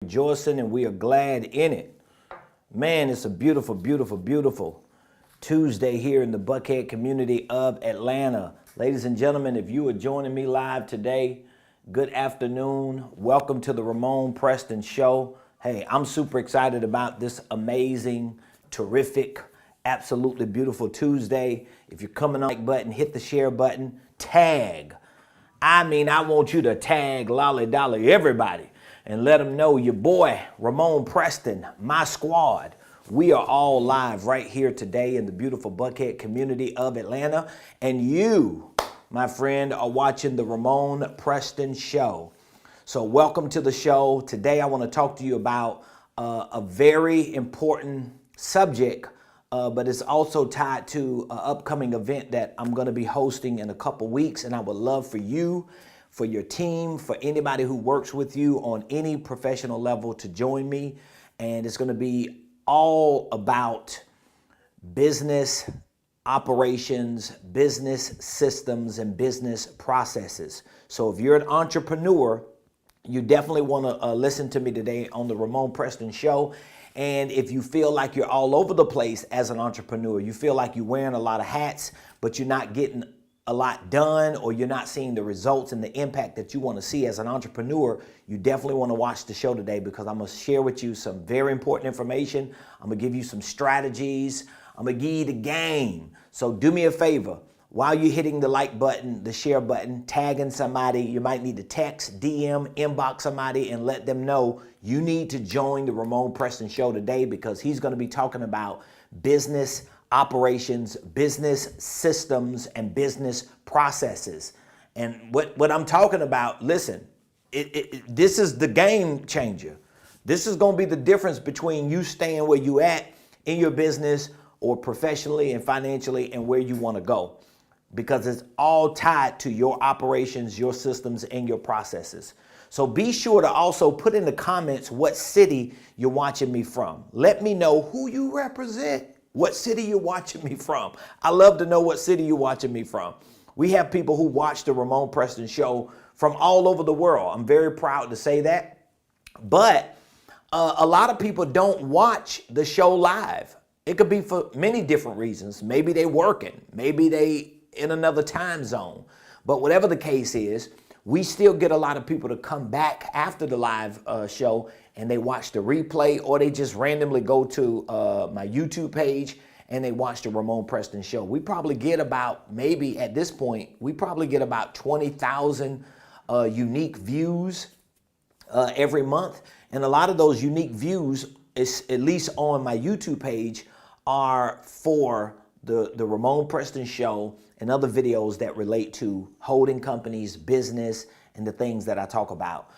rejoicing and we are glad in it. Man, it's a beautiful, beautiful, beautiful Tuesday here in the Buckhead community of Atlanta. Ladies and gentlemen, if you are joining me live today, good afternoon. Welcome to the Ramonepreston Show. Hey, I'm super excited about this amazing, terrific, absolutely beautiful Tuesday. If you're coming on the like button, hit the share button, tag. I want you to tag Lolly Dolly everybody and let them know your boy, Ramonepreston, my squad. We are all live right here today in the beautiful Buckhead community of Atlanta. And you, my friend, are watching the Ramonepreston Show. So welcome to the show. Today I want to talk to you about a very important subject, but it's also tied to an upcoming event that I'm going to be hosting in a couple weeks. And I would love for you, for your team, for anybody who works with you on any professional level to join me. And it's going to be all about business operations, business systems, and business processes. So if you're an entrepreneur, you definitely want to listen to me today on the Ramonepreston Show. And if you feel like you're all over the place as an entrepreneur, you feel like you're wearing a lot of hats, but you're not getting a lot done, or you're not seeing the results and the impact that you want to see as an entrepreneur, you definitely want to watch the show today, because I'm going to share with you some very important information. I'm going to give you some strategies. I'm going to give you the game. So do me a favor. While you're hitting the like button, the share button, tagging somebody, you might need to text, DM, inbox somebody and let them know you need to join the Ramonepreston Show today, because he's going to be talking about business operations, business systems, and business processes. And what I'm talking about, listen, this is the game changer. This is going to be the difference between you staying where you at in your business or professionally and financially and where you want to go, because it's all tied to your operations, your systems, and your processes. So be sure to also put in the comments what city you're watching me from. Let me know who you represent, what city you're watching me from. I love to know what city you're watching me from. We have people who watch the Ramonepreston Show from all over the world. I'm very proud to say that. But a lot of people don't watch the show live. It could be for many different reasons. Maybe they working, maybe they in another time zone. But whatever the case is, we still get a lot of people to come back after the live show and they watch the replay, or they just randomly go to my YouTube page and they watch the Ramonepreston Show. We probably get about, maybe at this point, we probably get about 20,000 unique views every month. And a lot of those unique views, is, at least on my YouTube page, are for the Ramonepreston Show and other videos that relate to holding companies, business, and the things that I talk about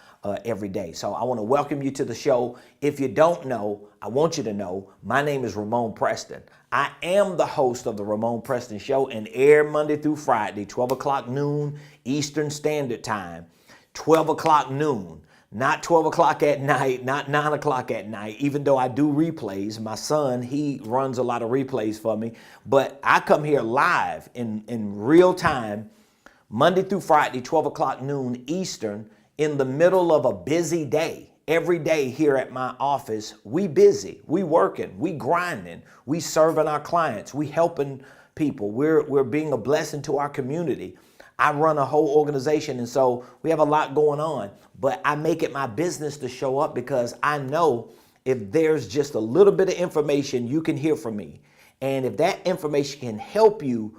every day. So I want to welcome you to the show. If you don't know, I want you to know, my name is Ramonepreston. I am the host of the Ramonepreston Show, and air Monday through Friday, 12 o'clock noon Eastern Standard Time, 12 o'clock noon. Not 12 o'clock at night, not 9 o'clock at night, even though I do replays. My son, he runs a lot of replays for me. But I come here live in real time, Monday through Friday, 12 o'clock noon Eastern, in the middle of a busy day. Every day here at my office, we busy, we working, we grinding, we serving our clients, we helping people. We're being a blessing to our community. I run a whole organization, and so we have a lot going on, but I make it my business to show up, because I know if there's just a little bit of information you can hear from me, and if that information can help you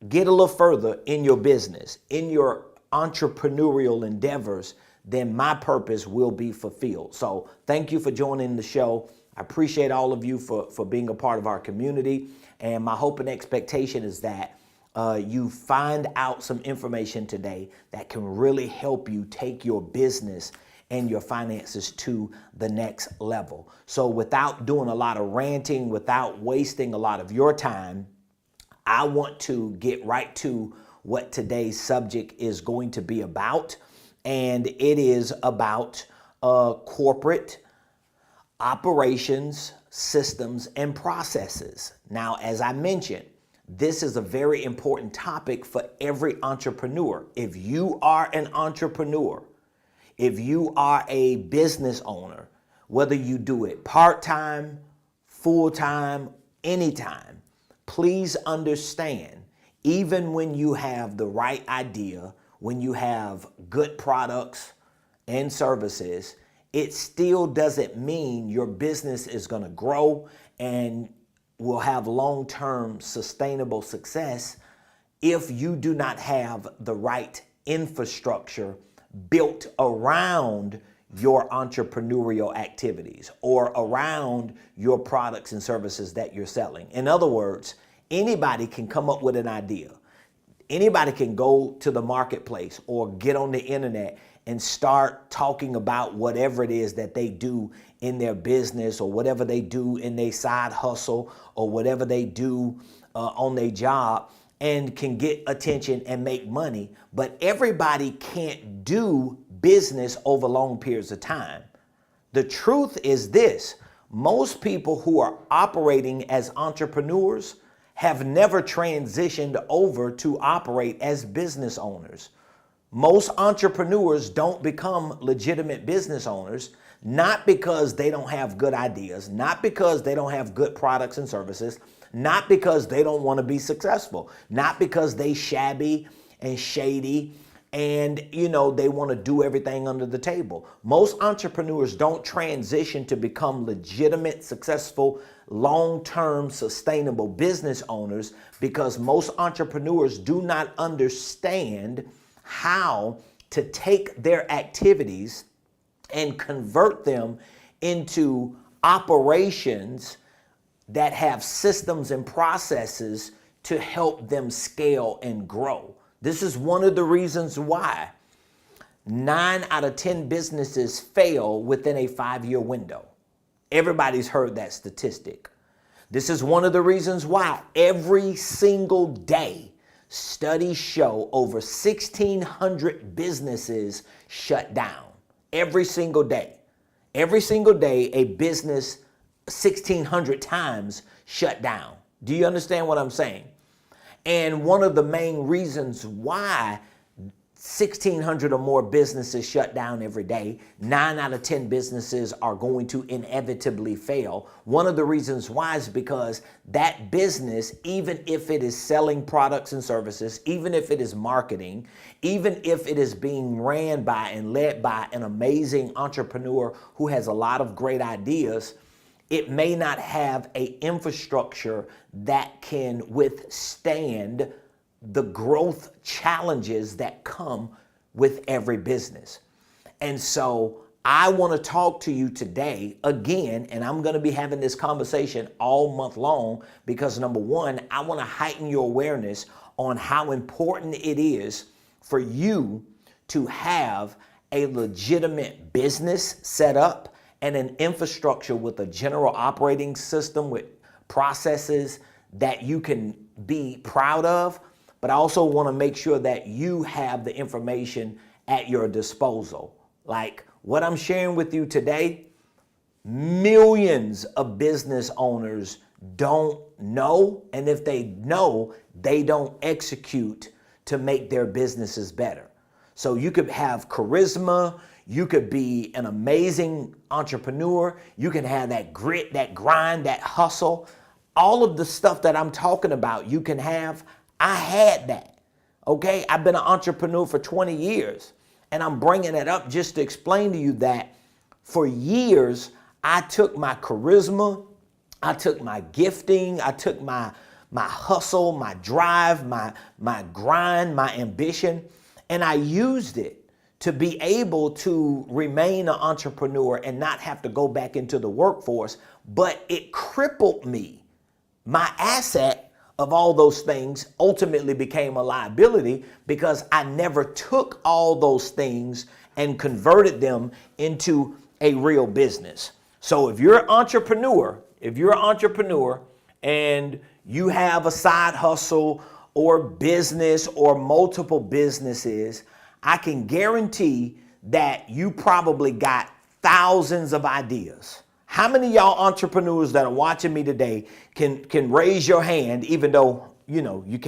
get a little further in your business, in your entrepreneurial endeavors, then my purpose will be fulfilled. So thank you for joining the show. I appreciate all of you for being a part of our community, and my hope and expectation is that you find out some information today that can really help you take your business and your finances to the next level. So without doing a lot of ranting, without wasting a lot of your time, I want to get right to what today's subject is going to be about. And it is about corporate operations, systems, and processes. Now, as I mentioned, this is a very important topic for every entrepreneur. If you are an entrepreneur, if you are a business owner, whether you do it part-time, full-time, anytime, please understand, even when you have the right idea, when you have good products and services, it still doesn't mean your business is going to grow and will have long-term sustainable success if you do not have the right infrastructure built around your entrepreneurial activities or around your products and services that you're selling. In other words, anybody can come up with an idea. Anybody can go to the marketplace or get on the internet and start talking about whatever it is that they do in their business or whatever they do in their side hustle or whatever they do on their job, and can get attention and make money. But everybody can't do business over long periods of time. The truth is this: most people who are operating as entrepreneurs have never transitioned over to operate as business owners. Most entrepreneurs don't become legitimate business owners, not because they don't have good ideas, not because they don't have good products and services, not because they don't want to be successful, not because they shabby and shady and they want to do everything under the table. Most entrepreneurs don't transition to become legitimate, successful, long-term, sustainable business owners because most entrepreneurs do not understand how to take their activities and convert them into operations that have systems and processes to help them scale and grow. This is one of the reasons why 9 out of 10 businesses fail within a 5-year window. Everybody's heard that statistic. This is one of the reasons why every single day studies show over 1,600 businesses shut down. Every single day. Every single day a business 1,600 times shut down. Do you understand what I'm saying? And one of the main reasons why 1,600 or more businesses shut down every day, 9 out of 10 businesses are going to inevitably fail. One of the reasons why is because that business, even if it is selling products and services, even if it is marketing, even if it is being ran by and led by an amazing entrepreneur who has a lot of great ideas, it may not have an infrastructure that can withstand the growth challenges that come with every business. And so I want to talk to you today again, and I'm going to be having this conversation all month long because number one, I want to heighten your awareness on how important it is for you to have a legitimate business set up and an infrastructure with a general operating system with processes that you can be proud of. But I also want to make sure that you have the information at your disposal. Like what I'm sharing with you today, millions of business owners don't know. And if they know, they don't execute to make their businesses better. So you could have charisma. You could be an amazing entrepreneur. You can have that grit, that grind, that hustle. All of the stuff that I'm talking about, you can have. I had that, okay? I've been an entrepreneur for 20 years, and I'm bringing it up just to explain to you that for years, I took my charisma, I took my gifting, I took my hustle, my drive, my grind, my ambition, and I used it to be able to remain an entrepreneur and not have to go back into the workforce, but it crippled me. My asset of all those things ultimately became a liability because I never took all those things and converted them into a real business. So if you're an entrepreneur, and you have a side hustle or business or multiple businesses, I can guarantee that you probably got thousands of ideas. How many of y'all entrepreneurs that are watching me today can raise your hand, even though,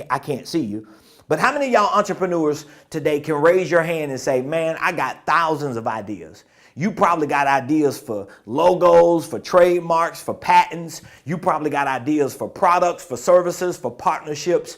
I can't see you, but how many of y'all entrepreneurs today can raise your hand and say, man, I got thousands of ideas? You probably got ideas for logos, for trademarks, for patents. You probably got ideas for products, for services, for partnerships.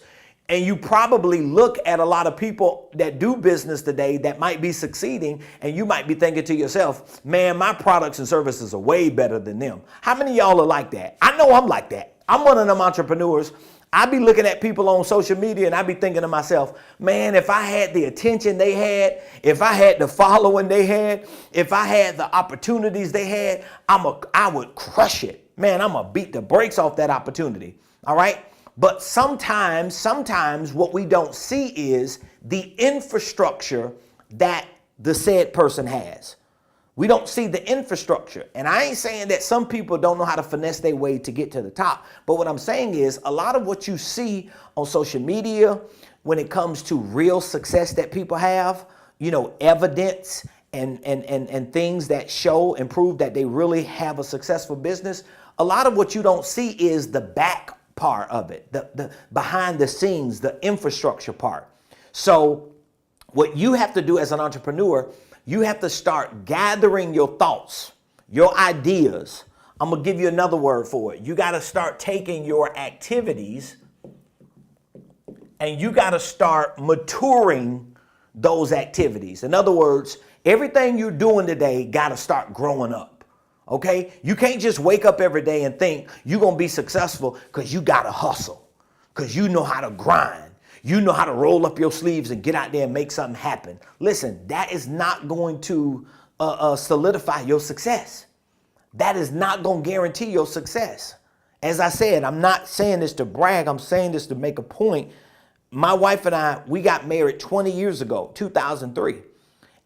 And you probably look at a lot of people that do business today that might be succeeding, and you might be thinking to yourself, man, my products and services are way better than them. How many of y'all are like that? I know I'm like that. I'm one of them entrepreneurs. I be looking at people on social media and I be thinking to myself, man, if I had the attention they had, if I had the following they had, if I had the opportunities they had, I would crush it. Man, I'm gonna beat the brakes off that opportunity. All right. But sometimes what we don't see is the infrastructure that the said person has. We don't see the infrastructure. And I ain't saying that some people don't know how to finesse their way to get to the top. But what I'm saying is a lot of what you see on social media when it comes to real success that people have, you know, evidence and things that show and prove that they really have a successful business. A lot of what you don't see is the back part of it, the behind the scenes, the infrastructure part. So what you have to do as an entrepreneur, you have to start gathering your thoughts, your ideas. I'm going to give you another word for it. You got to start taking your activities and you got to start maturing those activities. In other words, everything you're doing today got to start growing up. Okay? You can't just wake up every day and think you're going to be successful because you got to hustle, because you know how to grind. You know how to roll up your sleeves and get out there and make something happen. Listen, that is not going to solidify your success. That is not going to guarantee your success. As I said, I'm not saying this to brag. I'm saying this to make a point. My wife and I, we got married 20 years ago, 2003.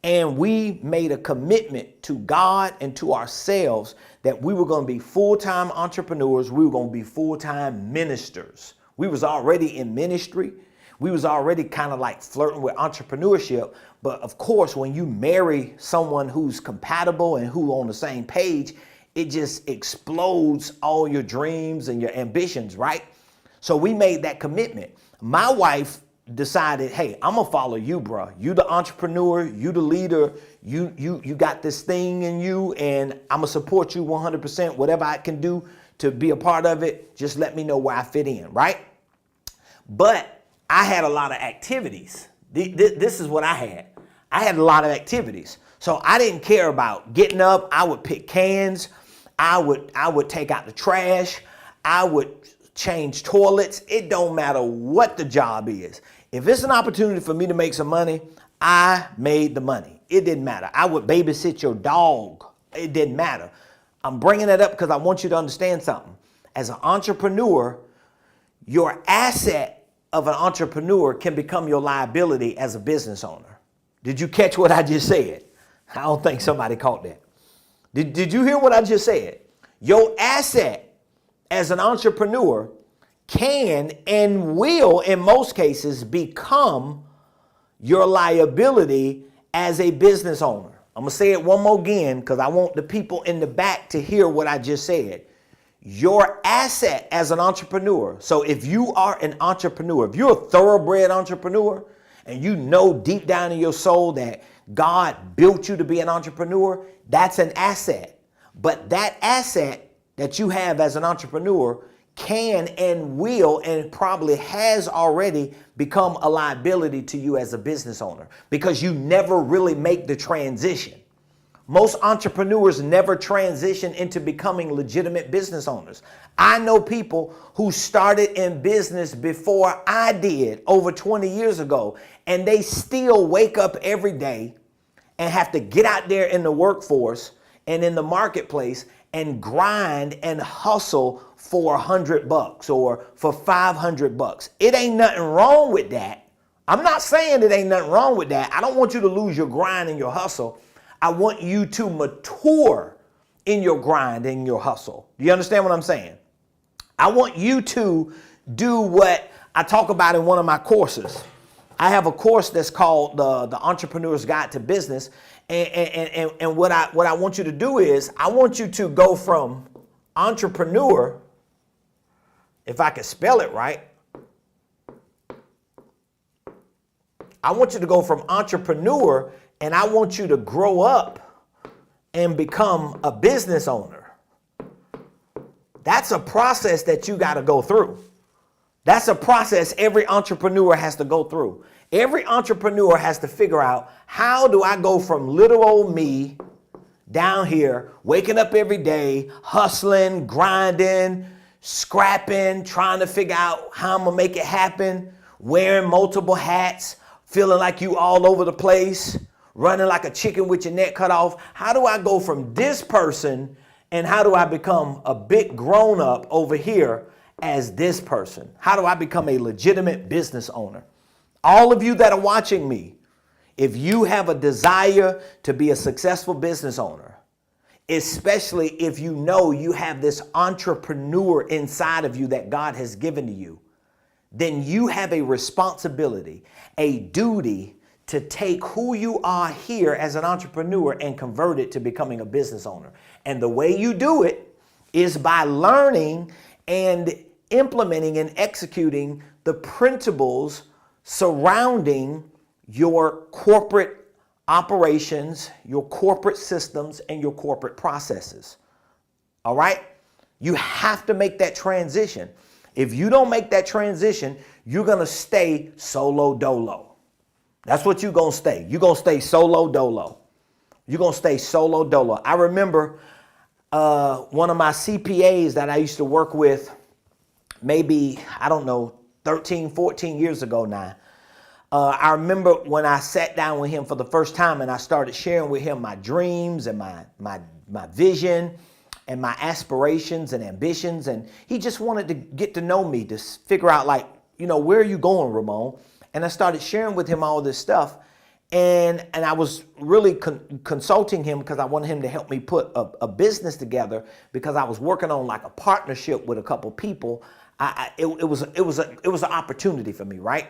And we made a commitment to God and to ourselves that we were going to be full-time entrepreneurs. We were going to be full-time ministers. We was already in ministry. We was already kind of like flirting with entrepreneurship. But of course, when you marry someone who's compatible and who on the same page, it just explodes all your dreams and your ambitions, right? So we made that commitment. My wife decided, hey, I'm gonna follow you, bro. You the entrepreneur, you the leader, you got this thing in you, and I'm gonna support you 100%. Whatever I can do to be a part of it, just let me know where I fit in, right? But I had a lot of activities. This is what I had. I had a lot of activities. So I didn't care about getting up. I would pick cans. I would take out the trash. I would change toilets. It don't matter what the job is. If it's an opportunity for me to make some money, I made the money. It didn't matter. I would babysit your dog. It didn't matter. I'm bringing that up because I want you to understand something. As an entrepreneur, your asset of an entrepreneur can become your liability as a business owner. Did you catch what I just said? I don't think somebody caught that. Did you hear what I just said? Your asset as an entrepreneur can and will, in most cases, become your liability as a business owner. I'm going to say it one more again because I want the people in the back to hear what I just said. Your asset as an entrepreneur. So if you are an entrepreneur, if you're a thoroughbred entrepreneur and you know deep down in your soul that God built you to be an entrepreneur, that's an asset. But that asset that you have as an entrepreneur can and will and probably has already become a liability to you as a business owner because you never really make the transition. Most entrepreneurs never transition into becoming legitimate business owners. I know people who started in business before I did over 20 years ago, and they still wake up every day and have to get out there in the workforce and in the marketplace and grind and hustle for $100 or for $500. It ain't nothing wrong with that. I'm not saying it ain't nothing wrong with that. I don't want you to lose your grind and your hustle. I want you to mature in your grind and your hustle. Do you understand what I'm saying? I want you to do what I talk about in one of my courses. I have a course that's called the Entrepreneur's Guide to Business. And what I want you to do is I want you to go from entrepreneur, if I can spell it right. I want you to go from entrepreneur and I want you to grow up and become a business owner. That's a process that you got to go through. That's a process every entrepreneur has to go through. Every entrepreneur has to figure out, how do I go from little old me down here, waking up every day, hustling, grinding, scrapping, trying to figure out how I'm going to make it happen, wearing multiple hats, feeling like you all over the place, running like a chicken with your neck cut off. How do I go from this person and how do I become a big grown up over here as this person? How do I become a legitimate business owner? All of you that are watching me, if you have a desire to be a successful business owner, especially if you know you have this entrepreneur inside of you that God has given to you, then you have a responsibility, a duty to take who you are here as an entrepreneur and convert it to becoming a business owner. And the way you do it is by learning and implementing and executing the principles surrounding your corporate operations, your corporate systems, and your corporate processes. All right? You have to make that transition. If you don't make that transition, you're going to stay solo dolo. That's what you're going to stay. You're going to stay solo dolo. You're going to stay solo dolo. I remember one of my CPAs that I used to work with maybe, 13, 14 years ago now. I remember when I sat down with him for the first time and I started sharing with him my dreams and my vision and my aspirations and ambitions. And he just wanted to get to know me, to figure out where are you going, Ramon? And I started sharing with him all this stuff. And I was really consulting him because I wanted him to help me put a business together, because I was working on like a partnership with a couple people. It was an opportunity for me, right?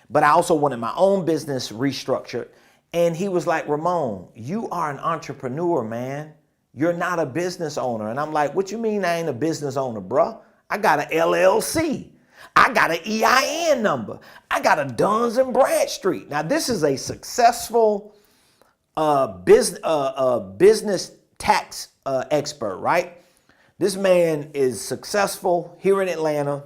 But I also wanted my own business restructured. And he was like, Ramon, you are an entrepreneur, man. You're not a business owner. And I'm like, what you mean I ain't a business owner, bruh? I got an LLC. I got an EIN number. I got a Duns and Bradstreet. Now, this is a successful business tax expert, right? This man is successful here in Atlanta.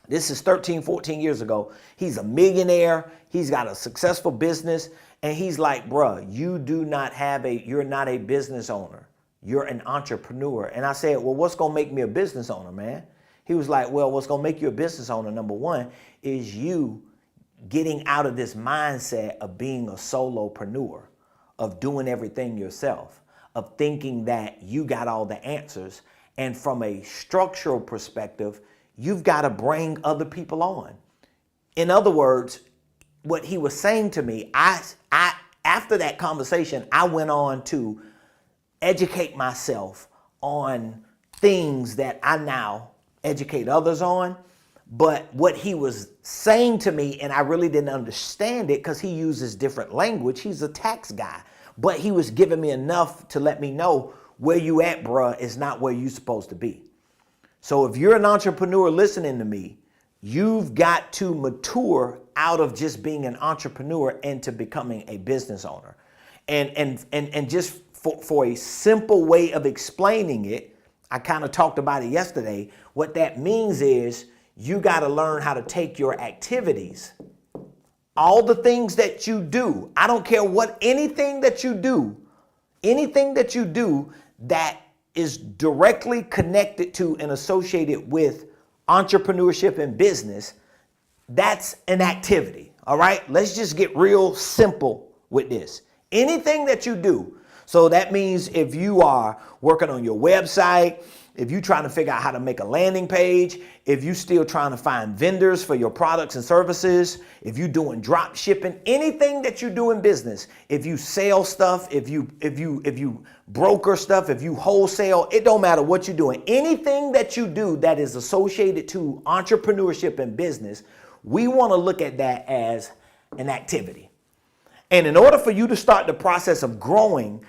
This is 13, 14 years ago. He's a millionaire. He's got a successful business. And he's like, bruh, you're not a business owner. You're an entrepreneur. And I said, well, what's going to make me a business owner, man? He was like, well, what's going to make you a business owner, number one, is you getting out of this mindset of being a solopreneur, of doing everything yourself, of thinking that you got all the answers. And from a structural perspective, you've got to bring other people on. In other words, what he was saying to me, after that conversation, I went on to educate myself on things that I now educate others on. But what he was saying to me, and I really didn't understand it because he uses different language. He's a tax guy, but he was giving me enough to let me know where you at, bruh, is not where you supposed to be. So if you're an entrepreneur listening to me, you've got to mature out of just being an entrepreneur into becoming a business owner. And just for a simple way of explaining it, I kind of talked about it yesterday. What that means is you got to learn how to take your activities, all the things that you do. I don't care anything that you do that is directly connected to and associated with entrepreneurship and business, that's an activity. All right. Let's just get real simple with this. Anything that you do. So that means if you are working on your website, if you're trying to figure out how to make a landing page, if you're still trying to find vendors for your products and services, if you're doing drop shipping, anything that you do in business, if you sell stuff, if you broker stuff, if you wholesale, it don't matter what you're doing. Anything that you do that is associated to entrepreneurship and business, we want to look at that as an activity. And in order for you to start the process of growing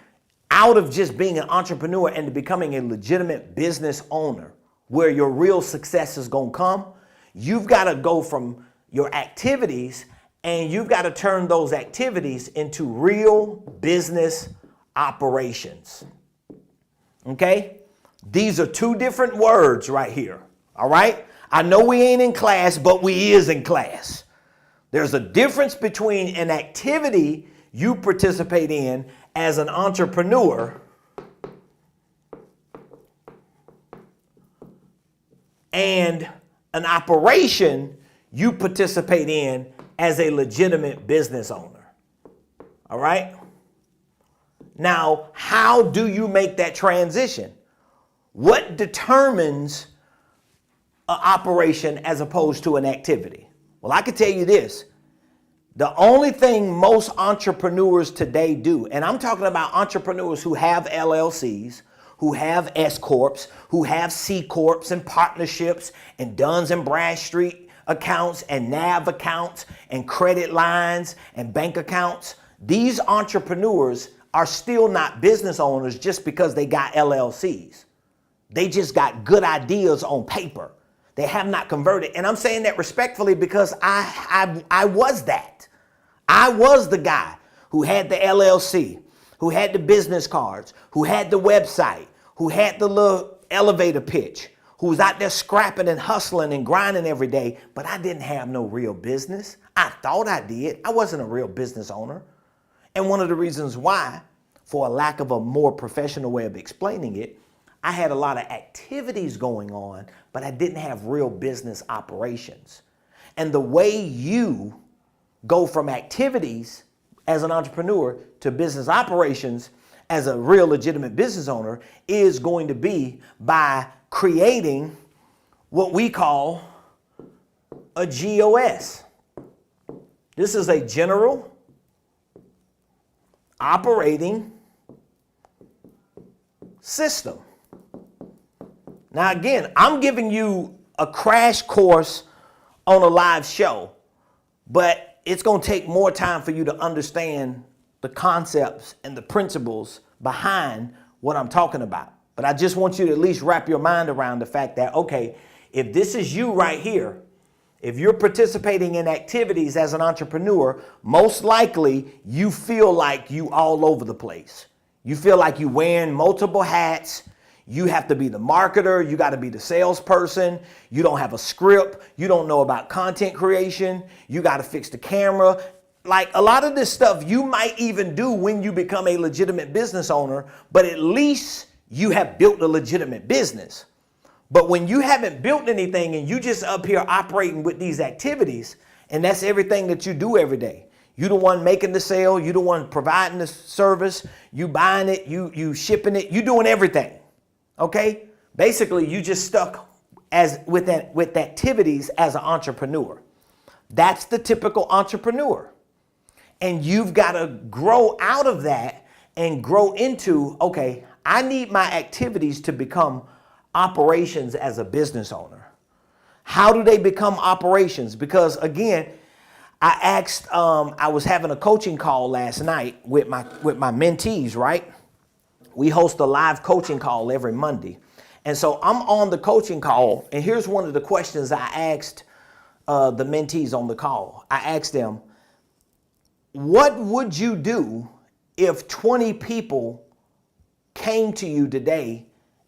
out of just being an entrepreneur and to becoming a legitimate business owner where your real success is going to come, you've got to go from your activities and you've got to turn those activities into real business operations. Okay? These are two different words right here. All right? I know we ain't in class, but we is in class. There's a difference between an activity you participate in as an entrepreneur and an operation you participate in as a legitimate business owner. All right? Now, how do you make that transition? What determines an operation as opposed to an activity? Well, I can tell you this. The only thing most entrepreneurs today do, and I'm talking about entrepreneurs who have LLCs, who have S Corps, who have C Corps and partnerships and Duns and Bradstreet accounts and NAV accounts and credit lines and bank accounts. These entrepreneurs are still not business owners just because they got LLCs. They just got good ideas on paper. They have not converted. And I'm saying that respectfully because I was that. I was the guy who had the LLC, who had the business cards, who had the website, who had the little elevator pitch, who was out there scrapping and hustling and grinding every day, but I didn't have no real business. I thought I did. I wasn't a real business owner. And one of the reasons why, for a lack of a more professional way of explaining it, I had a lot of activities going on, but I didn't have real business operations. And the way you go from activities as an entrepreneur to business operations as a real legitimate business owner is going to be by creating what we call a GOS. This is a general operating system. Now, again, I'm giving you a crash course on a live show, but it's going to take more time for you to understand the concepts and the principles behind what I'm talking about. But I just want you to at least wrap your mind around the fact that, okay, if this is you right here, if you're participating in activities as an entrepreneur, most likely you feel like you all over the place. You feel like you're wearing multiple hats. You have to be the marketer. You got to be the salesperson. You don't have a script. You don't know about content creation. You got to fix the camera. Like a lot of this stuff you might even do when you become a legitimate business owner, but at least you have built a legitimate business. But when you haven't built anything and you just up here operating with these activities, and that's everything that you do every day. You the one making the sale. You the one providing the service. You buying it. You shipping it. You doing everything. Okay? Basically, you just stuck as with activities as an entrepreneur. That's the typical entrepreneur. And you've got to grow out of that and grow into, okay, I need my activities to become operations as a business owner. How do they become operations? Because again, I asked, I was having a coaching call last night with my mentees, right? We host a live coaching call every Monday. And so I'm on the coaching call, and here's one of the questions I asked the mentees on the call. I asked them, what would you do if 20 people came to you today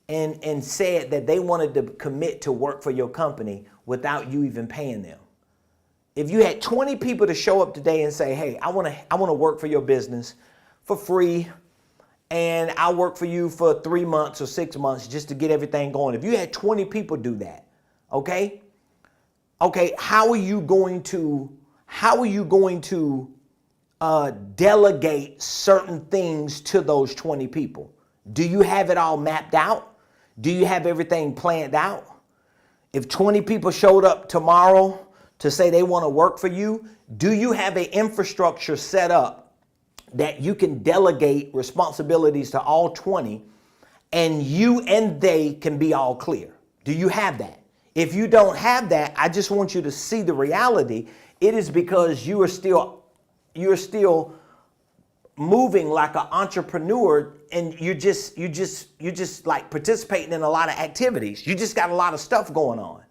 and said that they wanted to commit to work for your company without you even paying them? If you had 20 people to show up today and say, hey, I want to work for your business for free, and I'll work for you for 3 months or 6 months just to get everything going. If you had 20 people do that, okay, how are you going to delegate certain things to those 20 people? Do you have it all mapped out? Do you have everything planned out? If 20 people showed up tomorrow to say they want to work for you, do you have an infrastructure set up that you can delegate responsibilities to all 20 and you and they can be all clear? Do you have that? If you don't have that, I just want you to see the reality. It is because you are still moving like an entrepreneur, and you're just like participating in a lot of activities. You just got a lot of stuff going on.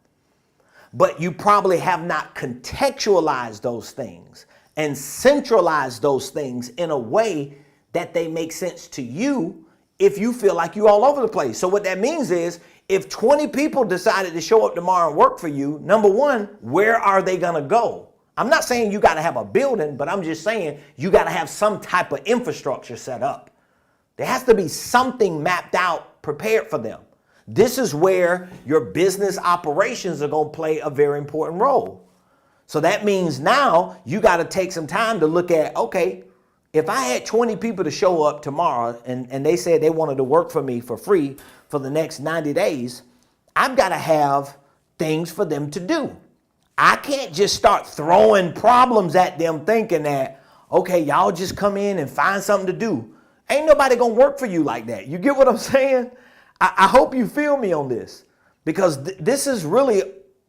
But you probably have not contextualized those things and centralized those things in a way that they make sense to you if you feel like you're all over the place. So what that means is if 20 people decided to show up tomorrow and work for you, number one, where are they going to go? I'm not saying you got to have a building, but I'm just saying you got to have some type of infrastructure set up. There has to be something mapped out, prepared for them. This is where your business operations are going to play a very important role. So that means now you got to take some time to look at, okay, if I had 20 people to show up tomorrow and they said they wanted to work for me for free for the next 90 days, I've got to have things for them to do. I can't just start throwing problems at them thinking that, okay, y'all just come in and find something to do. Ain't nobody going to work for you like that. You get what I'm saying? I hope you feel me on this, because this is really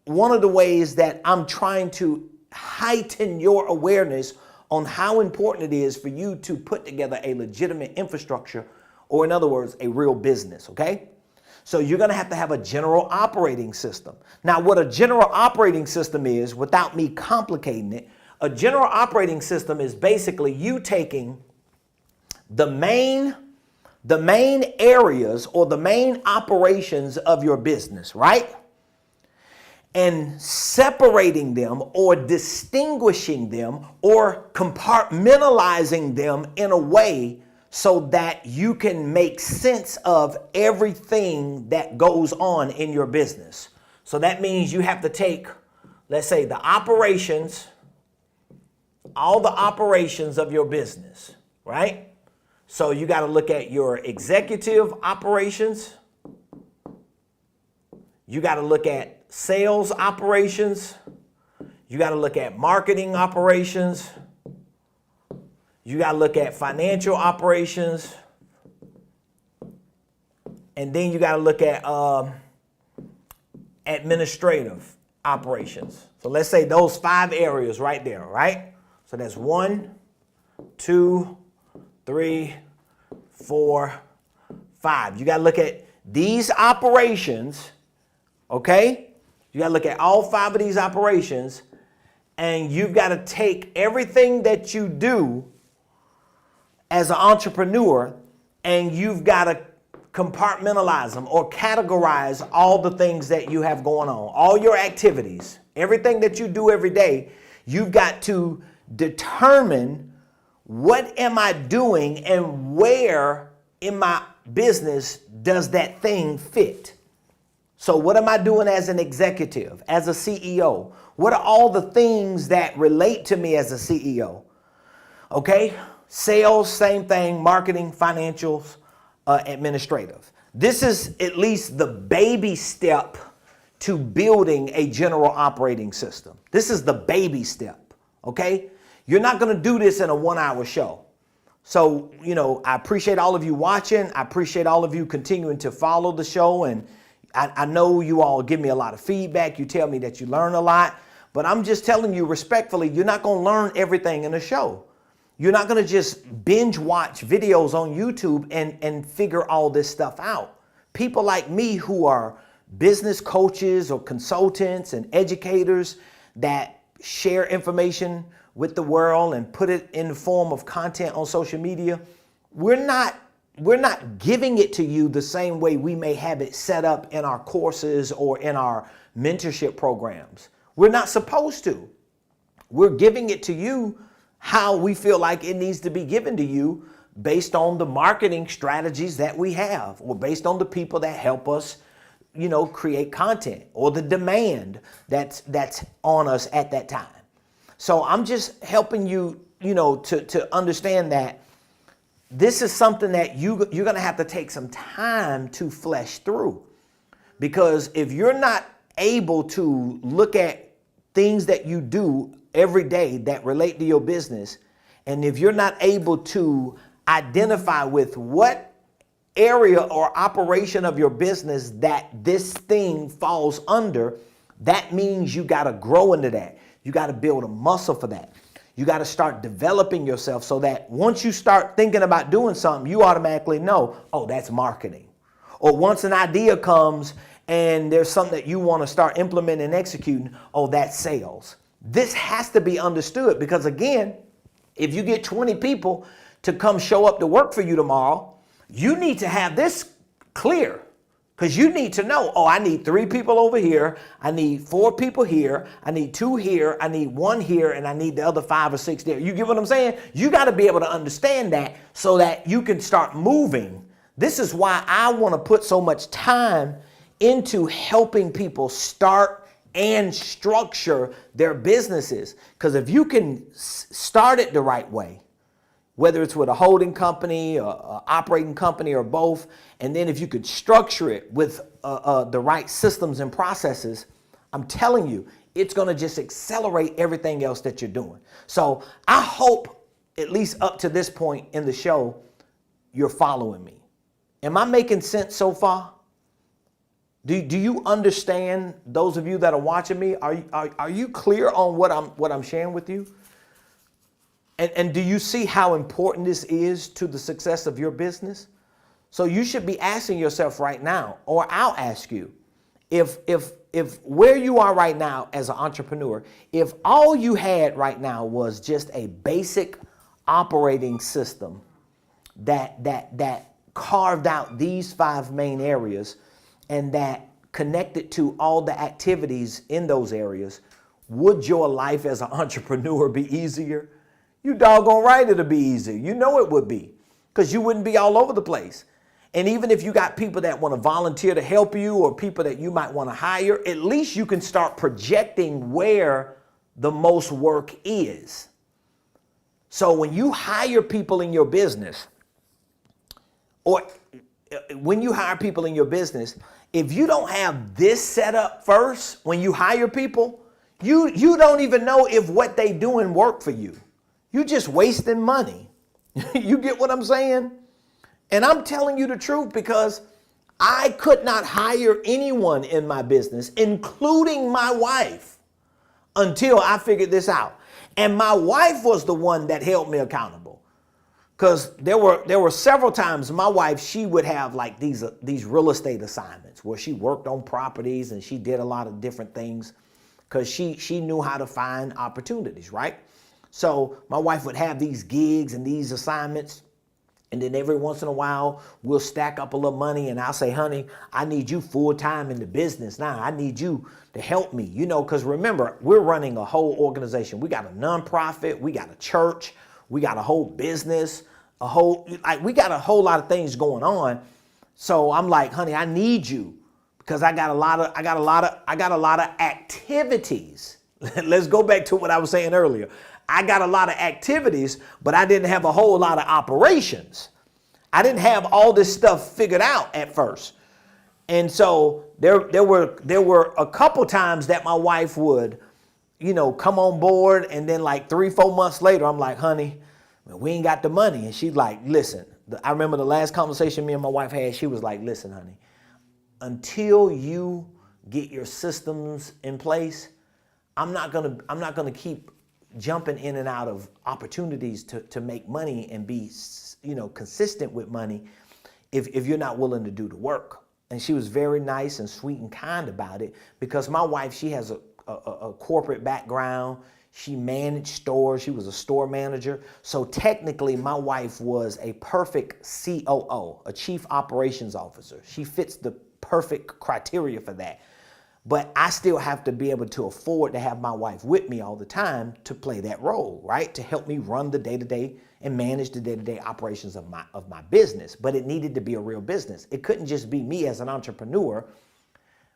one of the ways that I'm trying to heighten your awareness on how important it is for you to put together a legitimate infrastructure, or in other words, a real business, okay? So you're going to have a general operating system. Now, what a general operating system is, without me complicating it, a general operating system is basically you taking the main areas or the main operations of your business, right? And separating them or distinguishing them or compartmentalizing them in a way so that you can make sense of everything that goes on in your business. So that means you have to take, let's say, the operations, all the operations of your business, right? So you got to look at your executive operations. You got to look at sales operations. You got to look at marketing operations. You got to look at financial operations. And then you got to look at administrative operations. So let's say those 5 areas right there, right? So that's 1, 2, 3, 4, 5. You got to look at these operations, okay? You got to look at all 5 of these operations, and you've got to take everything that you do as an entrepreneur, and you've got to compartmentalize them or categorize all the things that you have going on, all your activities, everything that you do every day. You've got to determine, what am I doing and where in my business does that thing fit? So what am I doing as an executive, as a CEO? What are all the things that relate to me as a CEO? Okay, sales, same thing, marketing, financials, administrative. This is at least the baby step to building a general operating system. This is the baby step, okay? You're not going to do this in a 1-hour show. So, I appreciate all of you watching. I appreciate all of you continuing to follow the show. And I know you all give me a lot of feedback. You tell me that you learn a lot. But I'm just telling you respectfully, you're not going to learn everything in a show. You're not going to just binge watch videos on YouTube and figure all this stuff out. People like me who are business coaches or consultants and educators that share information with the world and put it in the form of content on social media, we're not giving it to you the same way we may have it set up in our courses or in our mentorship programs. We're not supposed to. We're giving it to you how we feel like it needs to be given to you based on the marketing strategies that we have, or based on the people that help us, create content, or the demand that's on us at that time. So I'm just helping you, to understand that this is something that you're going to have to take some time to flesh through. Because if you're not able to look at things that you do every day that relate to your business, and if you're not able to identify with what area or operation of your business that this thing falls under, that means you got to grow into that. You got to build a muscle for that. You got to start developing yourself so that once you start thinking about doing something, you automatically know, oh, that's marketing. Or once an idea comes and there's something that you want to start implementing and executing, oh, that's sales. This has to be understood, because again, if you get 20 people to come show up to work for you tomorrow You need to have this clear. Because you need to know, oh, I need 3 people over here. I need 4 people here. I need 2 here. I need 1 here. And I need the other 5 or 6 there. You get what I'm saying? You got to be able to understand that so that you can start moving. This is why I want to put so much time into helping people start and structure their businesses. Because if you can start it the right way, whether it's with a holding company, or an operating company, or both, and then if you could structure it with the right systems and processes, I'm telling you, it's going to just accelerate everything else that you're doing. So I hope, at least up to this point in the show, you're following me. Am I making sense so far? Do you understand, those of you that are watching me? Are you clear on what I'm sharing with you? And do you see how important this is to the success of your business? So you should be asking yourself right now, or I'll ask you, if where you are right now as an entrepreneur, if all you had right now was just a basic operating system that carved out these 5 main areas and that connected to all the activities in those areas, would your life as an entrepreneur be easier? You doggone right it'll be easier. You know it would be, because you wouldn't be all over the place. And even if you got people that want to volunteer to help you, or people that you might want to hire, at least you can start projecting where the most work is. So when you hire people in your business, or when you hire people in your business, if you don't have this set up first, when you hire people, you don't even know if what they doing work for you. You just wasting money. You get what I'm saying? And I'm telling you the truth, because I could not hire anyone in my business, including my wife, until I figured this out. And my wife was the one that held me accountable. Because there were several times my wife, she would have like these real estate assignments where she worked on properties and she did a lot of different things because she knew how to find opportunities, right? So my wife would have these gigs and these assignments, and then every once in a while we'll stack up a little money and I'll say, honey, I need you full time in the business now. I need you to help me, because remember, we're running a whole organization. We got a nonprofit, we got a church, we got a whole business, we got a whole lot of things going on. So I'm like, honey, I need you because I got a lot of activities. Let's go back to what I was saying earlier. I got a lot of activities, but I didn't have a whole lot of operations. I didn't have all this stuff figured out at first. And so there were a couple times that my wife would, come on board, and then like 3-4 months later, I'm like, honey, we ain't got the money. And she's like, listen, I remember the last conversation me and my wife had, she was like, listen, honey, until you get your systems in place, I'm not gonna keep jumping in and out of opportunities to make money and be, consistent with money if you're not willing to do the work. And she was very nice and sweet and kind about it, because my wife, she has a corporate background. She managed stores. She was a store manager. So technically my wife was a perfect COO, a chief operations officer. She fits the perfect criteria for that. But I still have to be able to afford to have my wife with me all the time to play that role, right? To help me run the day-to-day and manage the day-to-day operations of my business. But it needed to be a real business. It couldn't just be me as an entrepreneur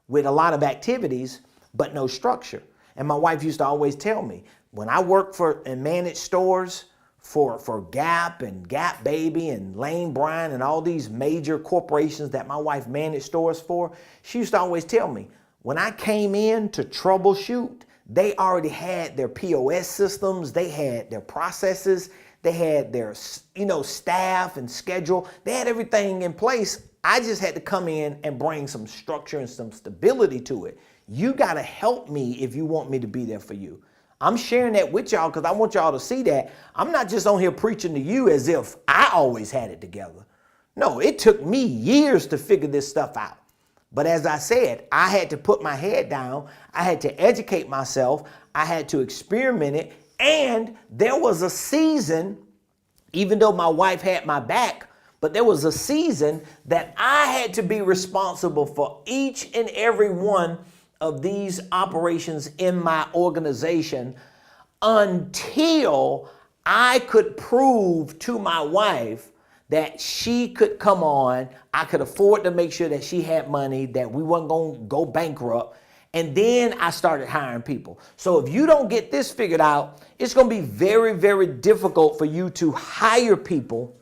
with a lot of activities, but no structure. And my wife used to always tell me, when I worked for and managed stores for Gap and Gap Baby and Lane Bryant and all these major corporations that my wife managed stores for, she used to always tell me, when I came in to troubleshoot, they already had their POS systems, they had their processes, they had their, staff and schedule. They had everything in place. I just had to come in and bring some structure and some stability to it. You got to help me if you want me to be there for you. I'm sharing that with y'all because I want y'all to see that I'm not just on here preaching to you as if I always had it together. No, it took me years to figure this stuff out. But as I said, I had to put my head down. I had to educate myself. I had to experiment it. And there was a season, even though my wife had my back, But there was a season that I had to be responsible for each and every one of these operations in my organization until I could prove to my wife that she could come on, I could afford to make sure that she had money, that we weren't going to go bankrupt. And then I started hiring people. So if you don't get this figured out, it's going to be very, very difficult for you to hire people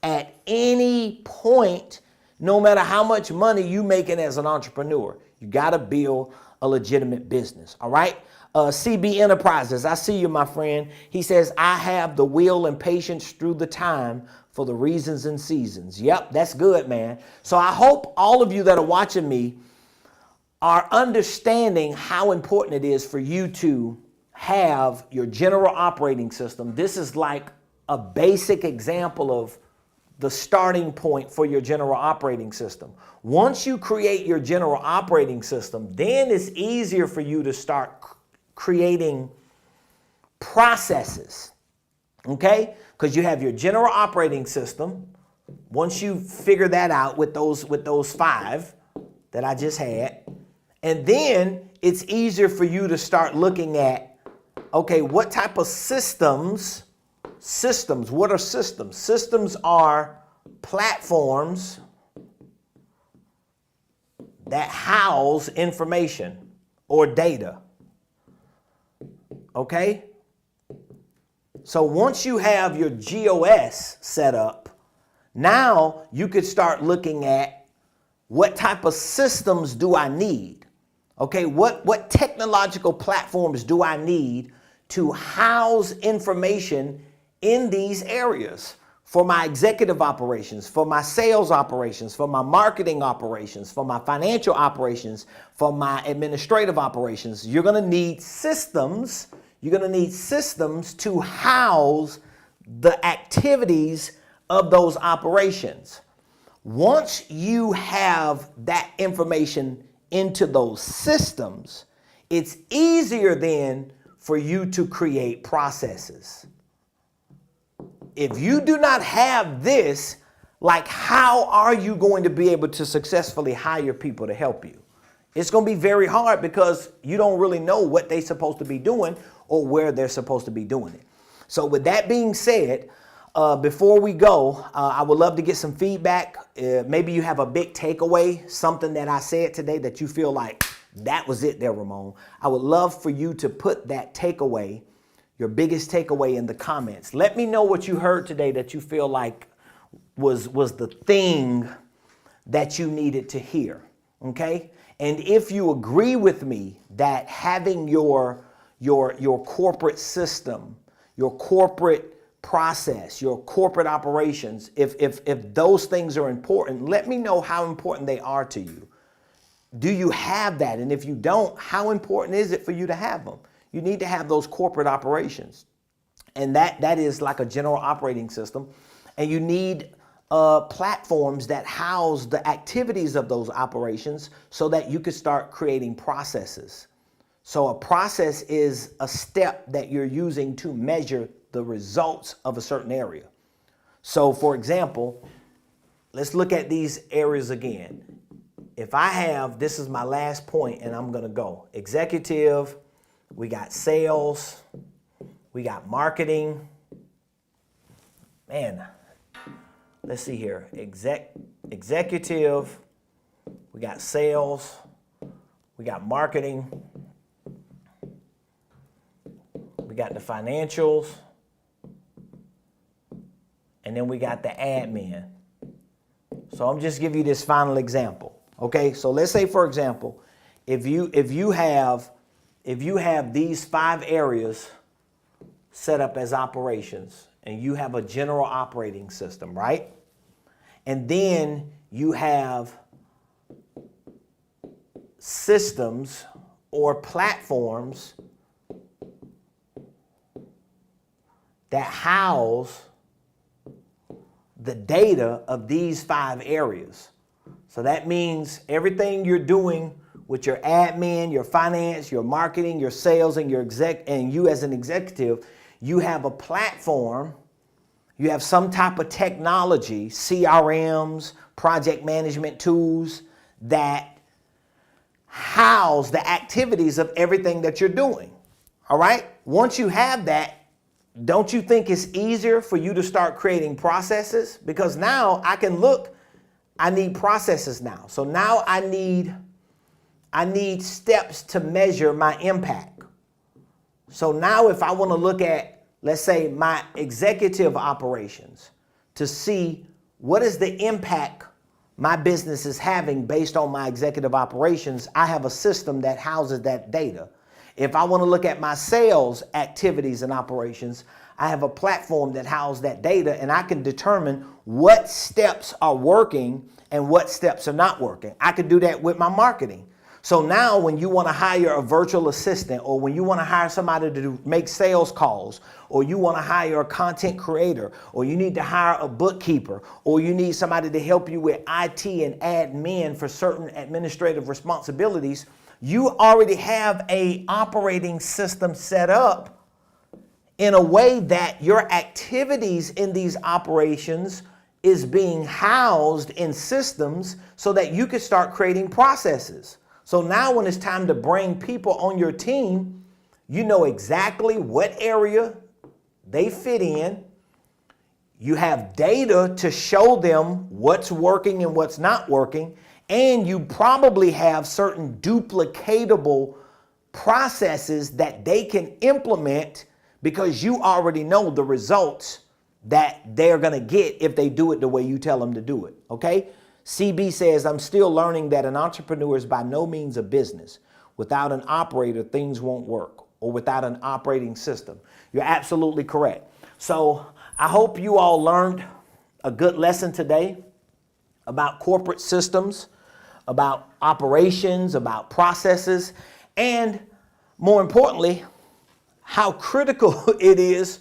at any point, no matter how much money you making as an entrepreneur. You got to build a legitimate business. All right. CB Enterprises, I see you, my friend. He says, I have the will and patience through the time for the reasons and seasons. Yep, that's good, man. So I hope all of you that are watching me are understanding how important it is for you to have your general operating system. This is like a basic example of the starting point for your general operating system. Once you create your general operating system, then it's easier for you to start creating processes, okay? Because you have your general operating system. Once you figure that out with those 5 that I just had, and then it's easier for you to start looking at, okay, what type of systems, what are systems? Systems are platforms that house information or data. Okay? So once you have your GOS set up, now you could start looking at what type of systems do I need? Okay, what technological platforms do I need to house information in these areas for my executive operations, for my sales operations, for my marketing operations, for my financial operations, for my administrative operations? You're going to need systems. You're going to need systems to house the activities of those operations. Once you have that information into those systems, it's easier then for you to create processes. If you do not have this, like, how are you going to be able to successfully hire people to help you? It's going to be very hard because you don't really know what they're supposed to be doing or where they're supposed to be doing it. So with that being said, before we go, I would love to get some feedback. Maybe you have a big takeaway, something that I said today that you feel like that was it there, Ramon. I would love for you to put that takeaway, your biggest takeaway, in the comments. Let me know what you heard today that you feel like was the thing that you needed to hear, okay? And if you agree with me that having your corporate system, your corporate process, your corporate operations, if those things are important, let me know how important they are to you. Do you have that? And if you don't, how important is it for you to have them? You need to have those corporate operations. And that is like a general operating system. And you need platforms that house the activities of those operations so that you can start creating processes. So a process is a step that you're using to measure the results of a certain area. So for example, let's look at these areas again. If I have, this is my last point and I'm going to go. Executive, we got sales, we got marketing. Man, let's see here. Executive, we got sales, we got marketing, we got the financials, and then we got the admin. So I'm just giving you this final example. Okay, so let's say, for example, if you have these 5 areas set up as operations, and you have a general operating system, right? And then you have systems or platforms that house the data of these 5 areas. So that means everything you're doing with your admin, your finance, your marketing, your sales, and your and you as an executive, you have a platform You have some type of technology, CRMs, project management tools that house the activities of everything that you're doing. All right? Once you have that, don't you think it's easier for you to start creating processes? Because now I can look, I need processes now. So now I need steps to measure my impact. So now if I want to look at, let's say, my executive operations to see what is the impact my business is having based on my executive operations, I have a system that houses that data. If I want to look at my sales activities and operations, I have a platform that houses that data, and I can determine what steps are working and what steps are not working. I can do that with my marketing. So now when you want to hire a virtual assistant, or when you want to hire somebody to make sales calls, or you want to hire a content creator, or you need to hire a bookkeeper, or you need somebody to help you with IT and admin for certain administrative responsibilities, you already have an operating system set up in a way that your activities in these operations is being housed in systems so that you can start creating processes. So now when it's time to bring people on your team, you know exactly what area they fit in. You have data to show them what's working and what's not working. And you probably have certain duplicatable processes that they can implement because you already know the results that they're going to get if they do it the way you tell them to do it. Okay? CB says, I'm still learning that an entrepreneur is by no means a business. Without an operator, things won't work, or without an operating system. You're absolutely correct. So I hope you all learned a good lesson today about corporate systems, about operations, about processes, and more importantly, how critical it is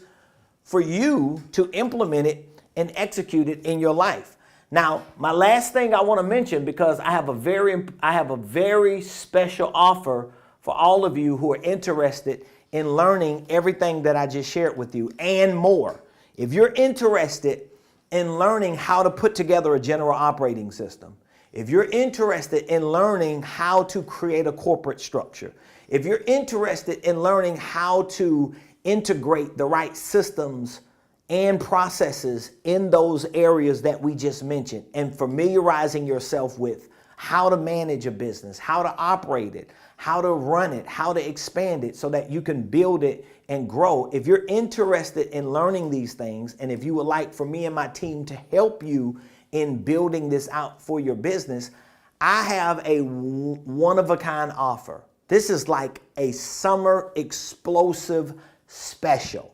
for you to implement it and execute it in your life. Now, my last thing I want to mention, because I have a very special offer for all of you who are interested in learning everything that I just shared with you and more. If you're interested in learning how to put together a general operating system, if you're interested in learning how to create a corporate structure, if you're interested in learning how to integrate the right systems and processes in those areas that we just mentioned, and familiarizing yourself with how to manage a business, how to operate it, how to run it, how to expand it so that you can build it and grow. If you're interested in learning these things, and if you would like for me and my team to help you in building this out for your business, I have a one-of-a-kind offer. This is like a summer explosive special.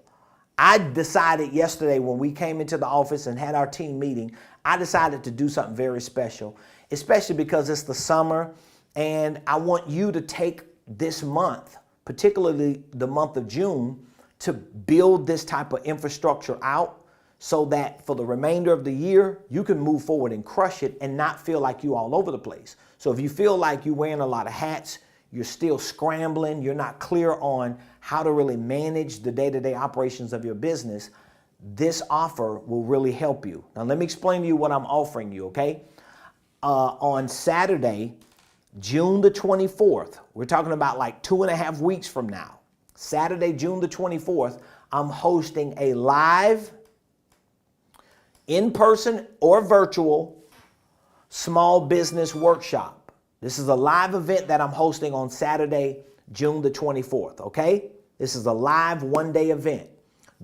I decided yesterday when we came into the office and had our team meeting, I decided to do something very special, especially because it's the summer, and I want you to take this month, particularly the month of June, to build this type of infrastructure out so that for the remainder of the year, you can move forward and crush it and not feel like you're all over the place. So if you feel like you're wearing a lot of hats, you're still scrambling, you're not clear on how to really manage the day-to-day operations of your business, this offer will really help you. Now, let me explain to you what I'm offering you, okay? On Saturday, June the 24th, we're talking about like 2.5 weeks from now. Saturday, June the 24th, I'm hosting a live, in-person or virtual, small business workshop. This is a live event that I'm hosting on Saturday, June the 24th, okay? This is a live one-day event.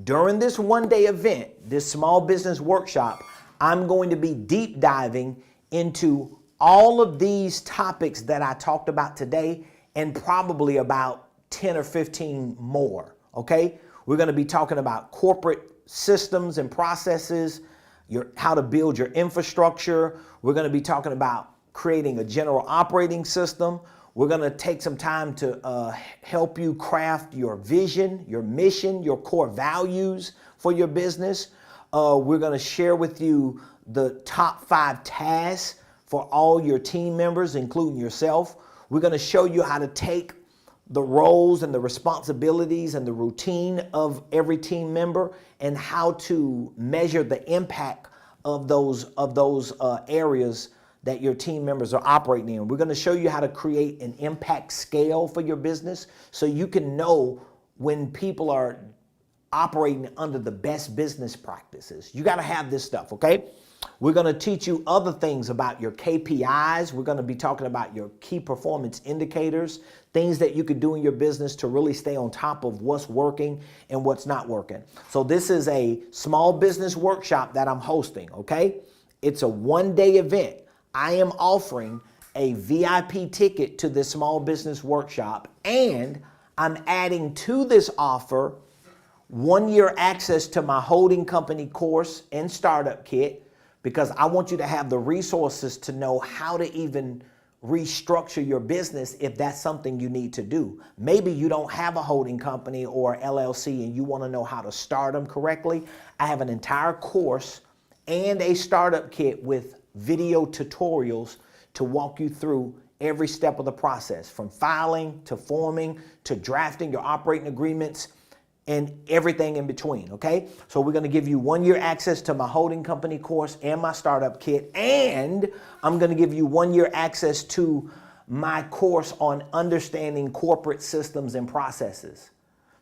During this one-day event, this small business workshop, I'm going to be deep diving into all of these topics that I talked about today, and probably about 10 or 15 more, okay? We're going to be talking about corporate systems and processes, how to build your infrastructure. We're going to be talking about creating a general operating system. We're going to take some time to help you craft your vision, your mission, your core values for your business. We're going to share with you the top 5 tasks for all your team members, including yourself. We're going to show you how to take the roles and the responsibilities and the routine of every team member, and how to measure the impact of those areas that your team members are operating in. We're going to show you how to create an impact scale for your business so you can know when people are operating under the best business practices. You got to have this stuff, okay? We're going to teach you other things about your KPIs. We're going to be talking about your key performance indicators, things that you could do in your business to really stay on top of what's working and what's not working. So this is a small business workshop that I'm hosting, okay? It's a one-day event. I am offering a VIP ticket to this small business workshop, and I'm adding to this offer 1 year access to my holding company course and startup kit, because I want you to have the resources to know how to even restructure your business if that's something you need to do. Maybe you don't have a holding company or LLC and you want to know how to start them correctly. I have an entire course and a startup kit with video tutorials to walk you through every step of the process, from filing to forming to drafting your operating agreements and everything in between, okay? So we're gonna give you 1 year access to my holding company course and my startup kit, and I'm gonna give you 1 year access to my course on understanding corporate systems and processes.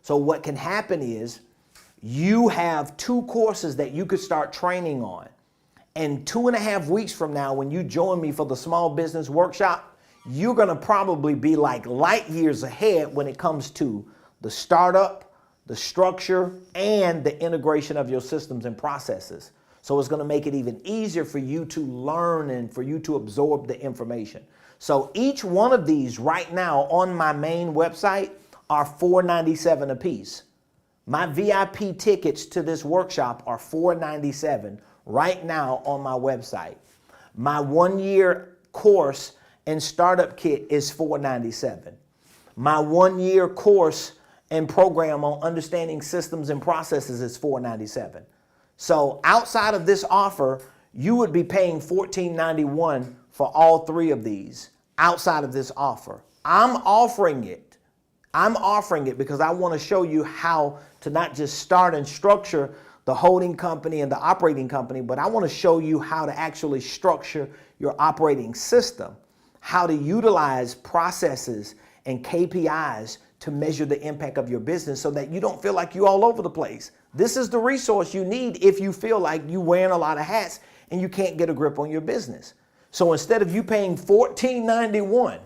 So what can happen is you have 2 courses that you could start training on, and 2.5 weeks from now, when you join me for the small business workshop, you're gonna probably be like light years ahead when it comes to the startup, the structure, and the integration of your systems and processes. So it's going to make it even easier for you to learn and for you to absorb the information. So each one of these right now on my main website are $4.97 a piece. My VIP tickets to this workshop are $4.97 right now on my website. My 1 year course and startup kit is $4.97. My 1 year course and program on understanding systems and processes is $4.97. So outside of this offer, you would be paying $14.91 for all 3 of these outside of this offer. I'm offering it because I want to show you how to not just start and structure the holding company and the operating company, but I want to show you how to actually structure your operating system, how to utilize processes and KPIs to measure the impact of your business so that you don't feel like you're all over the place. This is the resource you need if you feel like you're wearing a lot of hats and you can't get a grip on your business. So instead of you paying $14.91,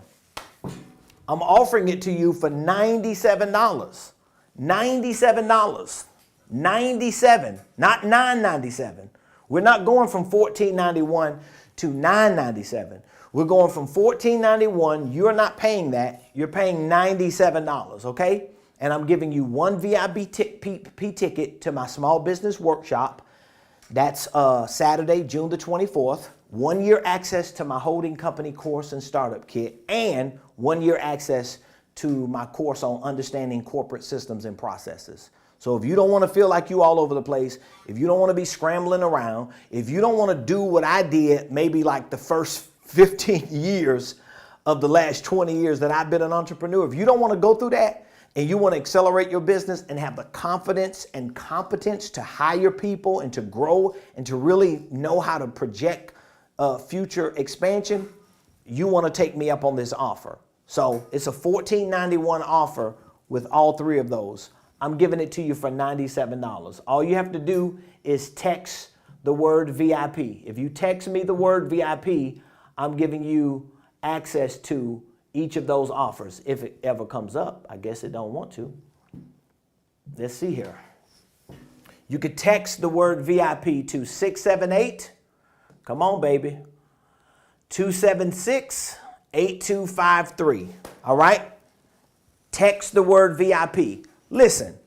I'm offering it to you for $97. $97. $97, not $9.97. We're not going from $14.91 to $9.97. We're going from $14.91, you're not paying that, you're paying $97, okay? And I'm giving you 1 VIP ticket to my small business workshop. That's Saturday, June the 24th. 1 year access to my holding company course and startup kit, and 1 year access to my course on understanding corporate systems and processes. So if you don't want to feel like you all over the place, if you don't want to be scrambling around, if you don't want to do what I did maybe like the first 15 years of the last 20 years that I've been an entrepreneur, if you don't want to go through that and you want to accelerate your business and have the confidence and competence to hire people and to grow and to really know how to project future expansion, you want to take me up on this offer. So it's a $14.91 offer with all 3 of those. I'm giving it to you for $97. All you have to do is text the word VIP. If you text me the word VIP, I'm giving you access to each of those offers. If it ever comes up, I guess it don't want to. Let's see here. You could text the word VIP to 678, come on baby, 276-8253, all right? Text the word VIP. Listen,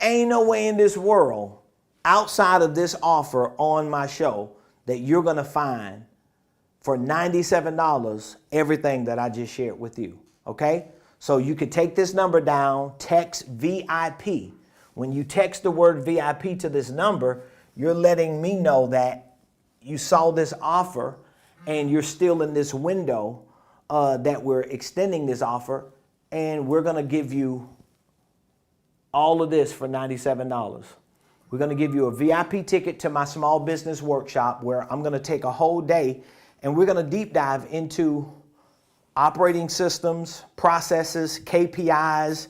ain't no way in this world outside of this offer on my show that you're going to find for $97 everything that I just shared with you, okay? So you could take this number down, text VIP. When you text the word VIP to this number, you're letting me know that you saw this offer and you're still in this window that we're extending this offer. and we're going to give you all of this for $97. We're going to give you a VIP ticket to my small business workshop where I'm going to take a whole day and we're going to deep dive into operating systems, processes, KPIs,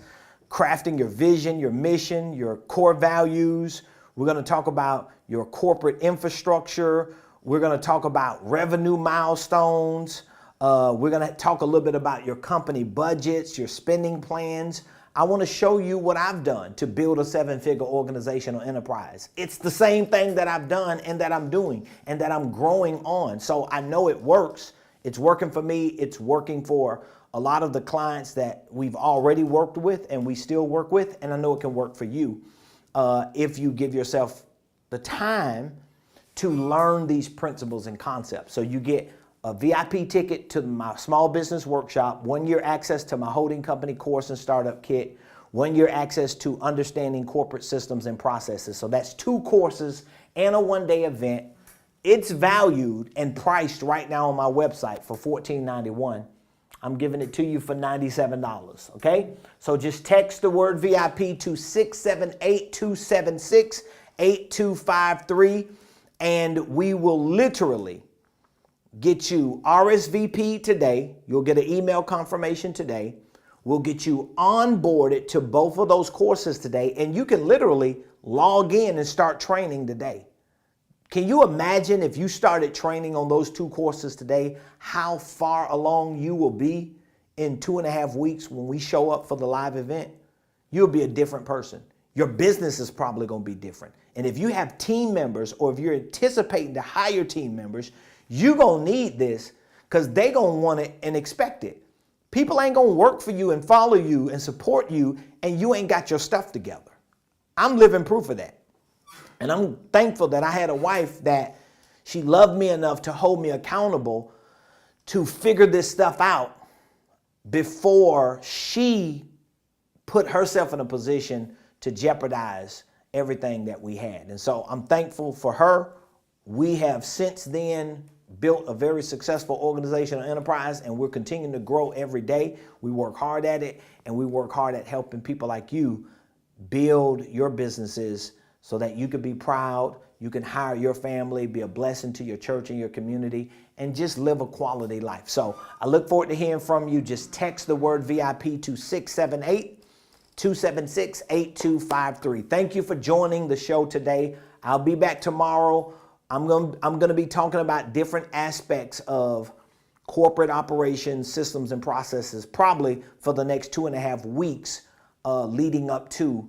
crafting your vision, your mission, your core values. We're going to talk about your corporate infrastructure. We're going to talk about revenue milestones. We're going to talk a little bit about your company budgets, your spending plans. I want to show you what I've done to build a seven-figure organizational enterprise. It's the same thing that I've done and that I'm doing and that I'm growing on. So I know it works. It's working for me. It's working for a lot of the clients that we've already worked with and we still work with. And I know it can work for you if you give yourself the time to learn these principles and concepts. So you get a VIP ticket to my small business workshop, 1 year access to my holding company course and startup kit, 1 year access to understanding corporate systems and processes. So that's 2 courses and a 1-day event. It's valued and priced right now on my website for $14.91. I'm giving it to you for $97, okay? So just text the word VIP to 678-276-8253 and we will literally get you RSVP today. You'll get an email confirmation today. We'll get you onboarded to both of those courses today, and you can literally log in and start training today. Can you imagine if you started training on those 2 courses today, how far along you will be in 2.5 weeks when we show up for the live event? You'll be a different person. Your business is probably going to be different. And if you have team members or if you're anticipating to hire team members, you're going to need this because they're going to want it and expect it. People ain't going to work for you and follow you and support you and you ain't got your stuff together. I'm living proof of that. And I'm thankful that I had a wife that she loved me enough to hold me accountable to figure this stuff out before she put herself in a position to jeopardize everything that we had. And so I'm thankful for her. We have since then built a very successful organizational enterprise and we're continuing to grow every day. We work hard at it and we work hard at helping people like you build your businesses so that you can be proud, you can hire your family, be a blessing to your church and your community, and just live a quality life. So I look forward to hearing from you. Just text the word VIP to 678-276-8253. Thank you for joining the show today. I'll be back tomorrow. I'm going to be talking about different aspects of corporate operations, systems, and processes, probably for the next 2.5 weeks leading up to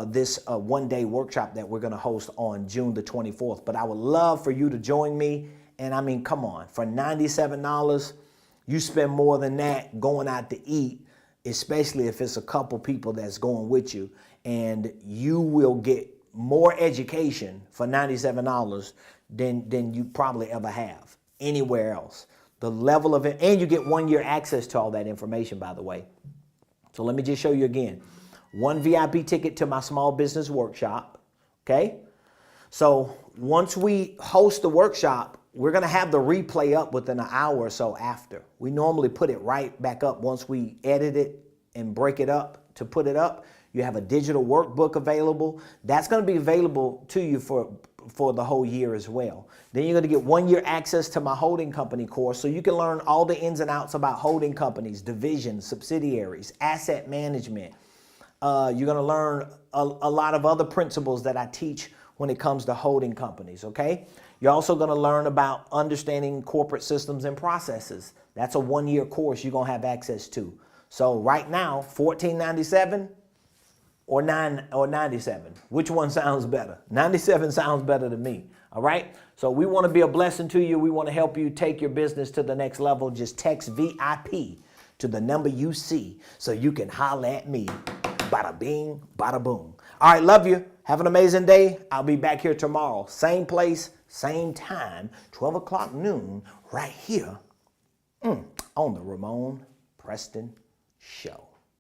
this 1-day workshop that we're going to host on June the 24th. But I would love for you to join me. And I mean, come on, for $97, you spend more than that going out to eat, especially if it's a couple people that's going with you. And you will get more education for $97 than you probably ever have anywhere else. The level of it, and you get 1 year access to all that information, by the way. So let me just show you again. 1 VIP ticket to my small business workshop, okay? So once we host the workshop, we're gonna have the replay up within an hour or so after. We normally put it right back up once we edit it and break it up to put it up. You have a digital workbook available. That's gonna be available to you for the whole year as well. Then you're going to get 1 year access to my holding company course so you can learn all the ins and outs about holding companies, divisions, subsidiaries, asset management. You're going to learn a lot of other principles that I teach when it comes to holding companies, okay? You're also going to learn about understanding corporate systems and processes. That's a 1 year course you're going to have access to. So right now, $14.97 or $97. Which one sounds better? $97 sounds better to me. All right. So we want to be a blessing to you. We want to help you take your business to the next level. Just text VIP to the number you see so you can holler at me. Bada bing, bada boom. All right. Love you. Have an amazing day. I'll be back here tomorrow. Same place, same time, 12 o'clock noon, right here on the Ramonepreston Show.